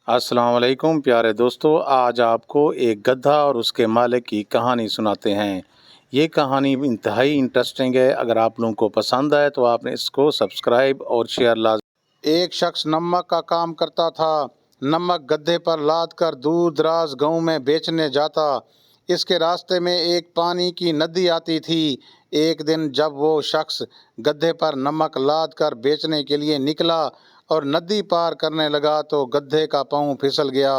अस्सलाम वालेकुम प्यारे दोस्तों, आज आपको एक गधा और उसके मालिक की कहानी सुनाते हैं। ये कहानी इंतहाई इंटरेस्टिंग है। अगर आप लोगों को पसंद आए तो आपने इसको सब्सक्राइब और शेयर लाजमी। एक शख्स नमक का काम करता था। नमक गधे पर लाद कर दूर दराज गाँव में बेचने जाता। इसके रास्ते में एक पानी की नदी आती थी। एक दिन जब वो शख्स गधे पर नमक लाद कर बेचने के लिए निकला और नदी पार करने लगा तो गधे का पाँव फिसल गया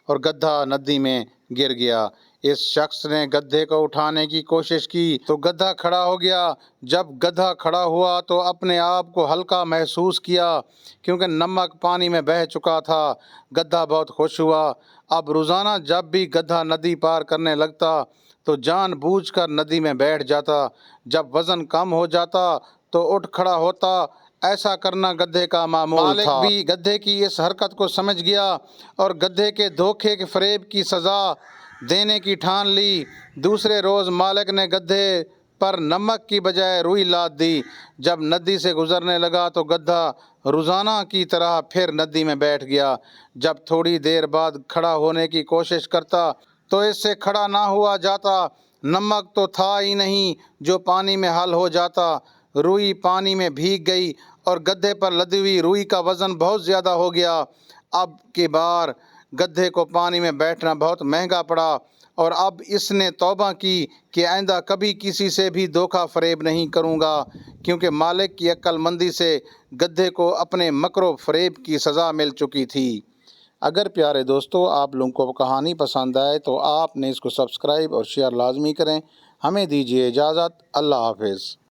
और गधा नदी में गिर गया। इस शख्स ने गधे को उठाने की कोशिश की तो गधा खड़ा हो गया। जब गधा खड़ा हुआ तो अपने आप को हल्का महसूस किया क्योंकि नमक पानी में बह चुका था। गधा बहुत खुश हुआ। अब रोजाना जब भी गधा नदी पार करने लगता तो जानबूझकर नदी में बैठ जाता। जब वजन कम हो जाता तो उठ खड़ा होता। ऐसा करना गधे का मामूल मालिक था। भी गधे की इस हरकत को समझ गया और गधे के धोखे के फरेब की सजा देने की ठान ली। दूसरे रोज मालिक ने गधे पर नमक की बजाय रुई लाद दी। जब नदी से गुजरने लगा तो गधा रोजाना की तरह फिर नदी में बैठ गया। जब थोड़ी देर बाद खड़ा होने की कोशिश करता तो इससे खड़ा ना हुआ जाता। नमक तो था ही नहीं जो पानी में हल हो जाता। रुई पानी में भीग गई और गधे पर लदी हुई रुई का वजन बहुत ज्यादा हो गया। अब की बार गधे को पानी में बैठना बहुत महंगा पड़ा और अब इसने तौबा की कि आइंदा कभी किसी से भी धोखा फरेब नहीं करूंगा, क्योंकि मालिक की अक्लमंदी से गधे को अपने मकरो फरेब की सज़ा मिल चुकी थी। अगर प्यारे दोस्तों आप लोगों को कहानी पसंद आए तो आपने इसको सब्सक्राइब और शेयर लाजमी करें। हमें दीजिए इजाज़त। अल्लाह हाफिज़।